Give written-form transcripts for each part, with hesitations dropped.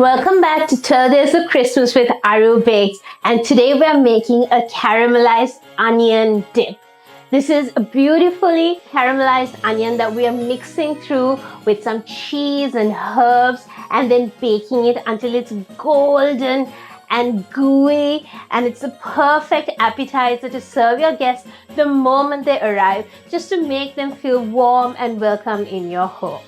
Welcome back to 12 Days of Christmas with Arubakes, and today we are making a caramelized onion dip. This is a beautifully caramelized onion that we are mixing through with some cheese and herbs and then baking it until it's golden and gooey, and it's a perfect appetizer to serve your guests the moment they arrive, just to make them feel warm and welcome in your home.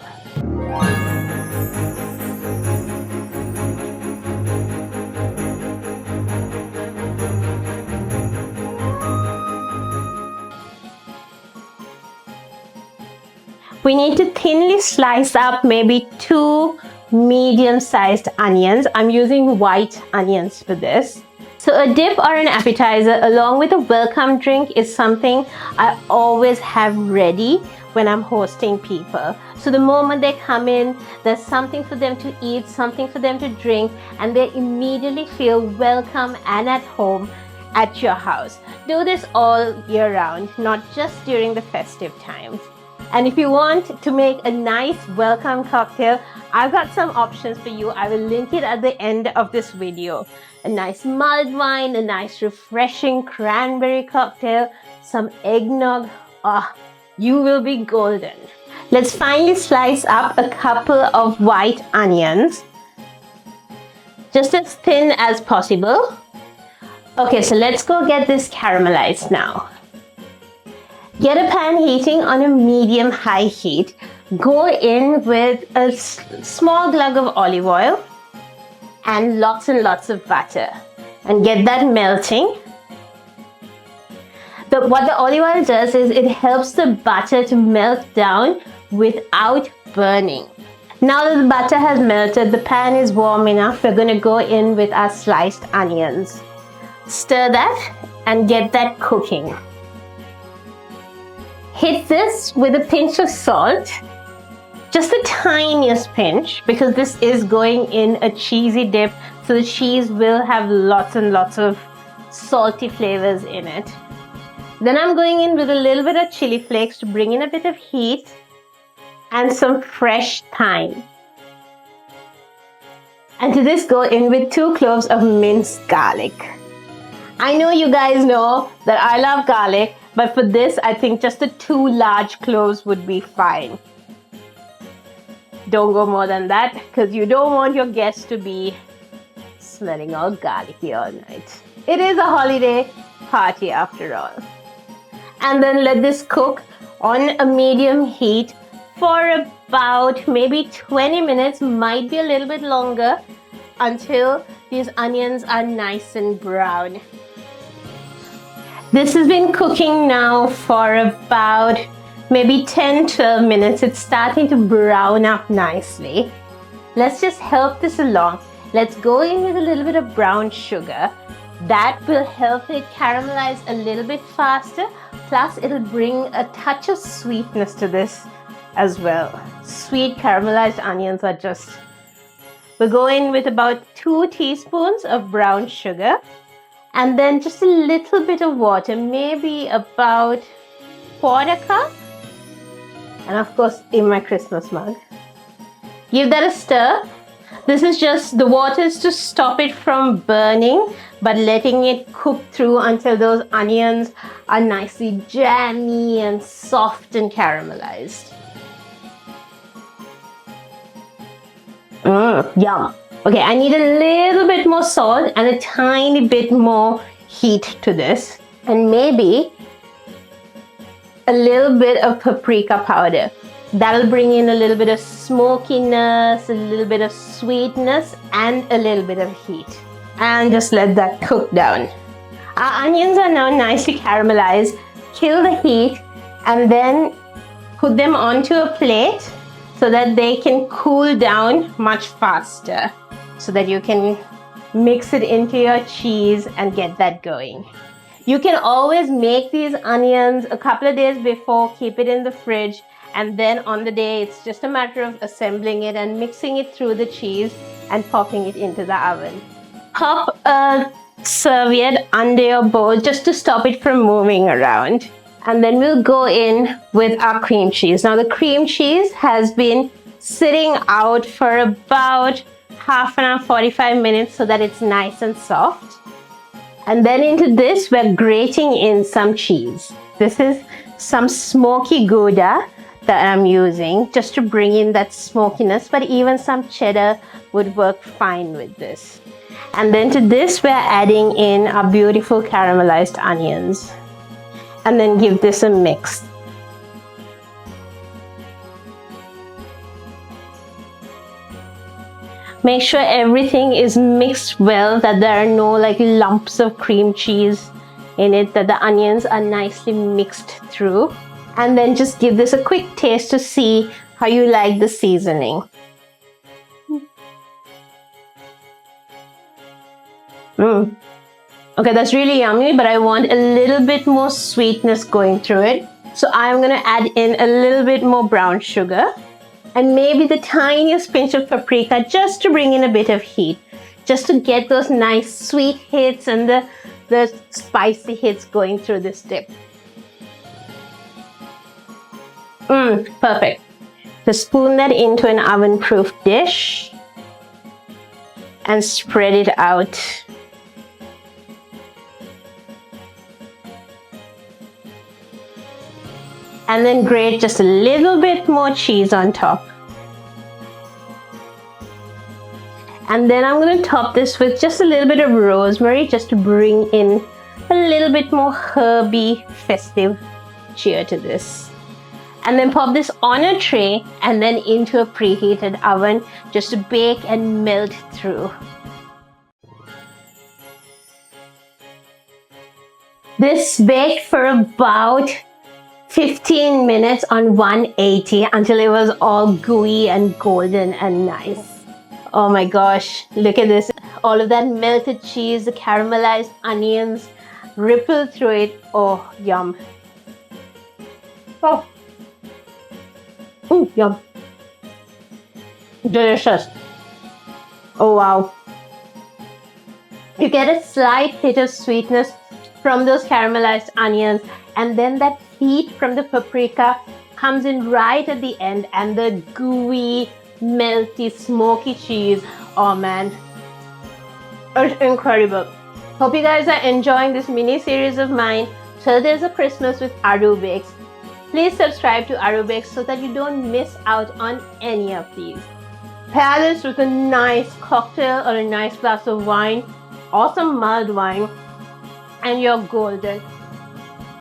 We need to thinly slice up maybe 2 medium-sized onions. I'm using white onions for this. So a dip or an appetizer along with a welcome drink is something I always have ready when I'm hosting people. So the moment they come in, there's something for them to eat, something for them to drink, and they immediately feel welcome and at home at your house. Do this all year round, not just during the festive times. And if you want to make a nice welcome cocktail, I've got some options for you. I will link it at the end of this video. A nice mulled wine, a nice refreshing cranberry cocktail, some eggnog. You will be golden. Let's finely slice up a couple of white onions, just as thin as possible. Okay, so let's go get this caramelized now. Get a pan heating on a medium-high heat. Go in with a small glug of olive oil and lots of butter, and get that melting. What the olive oil does is it helps the butter to melt down without burning. Now that the butter has melted, the pan is warm enough. We're going to go in with our sliced onions. Stir that and get that cooking. Hit this with a pinch of salt, just the tiniest pinch, because this is going in a cheesy dip, so the cheese will have lots and lots of salty flavors in it. Then I'm going in with a little bit of chili flakes to bring in a bit of heat, and some fresh thyme. And to this, go in with 2 cloves of minced garlic. I know you guys know that I love garlic, but for this, I think just the 2 large cloves would be fine. Don't go more than that, because you don't want your guests to be smelling all garlicky all night. It is a holiday party after all. And then let this cook on a medium heat for about maybe 20 minutes, might be a little bit longer, until these onions are nice and brown. This has been cooking now for about maybe 10-12 minutes. It's starting to brown up nicely. Let's just help this along. Let's go in with a little bit of brown sugar. That will help it caramelize a little bit faster. Plus, it'll bring a touch of sweetness to this as well. Sweet caramelized onions are just... We'll go in with about 2 teaspoons of brown sugar. And then just a little bit of water, maybe about 1/4 cup. And of course, in my Christmas mug. Give that a stir. This is just, the water is to stop it from burning, but letting it cook through until those onions are nicely jammy and soft and caramelized. Yum. Okay, I need a little bit more salt and a tiny bit more heat to this. And maybe a little bit of paprika powder. That'll bring in a little bit of smokiness, a little bit of sweetness, and a little bit of heat. And just let that cook down. Our onions are now nicely caramelized. Kill the heat and then put them onto a plate so that they can cool down much faster, so that you can mix it into your cheese and get that going. You can always make these onions a couple of days before, keep it in the fridge, and then on the day, it's just a matter of assembling it and mixing it through the cheese and popping it into the oven. Pop a serviette under your bowl just to stop it from moving around. And then we'll go in with our cream cheese. Now the cream cheese has been sitting out for about half an hour, 45 minutes so that it's nice and soft. And then into this, we're grating in some cheese. This is some smoky Gouda that I'm using just to bring in that smokiness, but even some cheddar would work fine with this. And then to this, we're adding in our beautiful caramelized onions. And then give this a mix. Make sure everything is mixed well, that there are no like lumps of cream cheese in it, that the onions are nicely mixed through. And then just give this a quick taste to see how you like the seasoning. Okay, that's really yummy, but I want a little bit more sweetness going through it. So I'm gonna add in a little bit more brown sugar and maybe the tiniest pinch of paprika just to bring in a bit of heat, just to get those nice sweet hits and the spicy hits going through this dip. Perfect. So spoon that into an oven-proof dish and spread it out. And then grate just a little bit more cheese on top. And then I'm going to top this with just a little bit of rosemary just to bring in a little bit more herby, festive cheer to this. And then pop this on a tray and then into a preheated oven just to bake and melt through. This baked for about 15 minutes on 180 until it was all gooey and golden and nice. Oh my gosh, look at this. All of that melted cheese, the caramelized onions ripple through it. Oh, yum. Oh. Yum. Delicious. Oh wow. You get a slight hit of sweetness from those caramelized onions, and then that heat from the paprika comes in right at the end, and the gooey, melty, smoky cheese. Oh man, it's incredible. Hope you guys are enjoying this mini series of mine. So there's a Christmas with Arubakes. Please subscribe to Arubakes so that you don't miss out on any of these. Pair this with a nice cocktail or a nice glass of wine or some mulled wine and you're golden.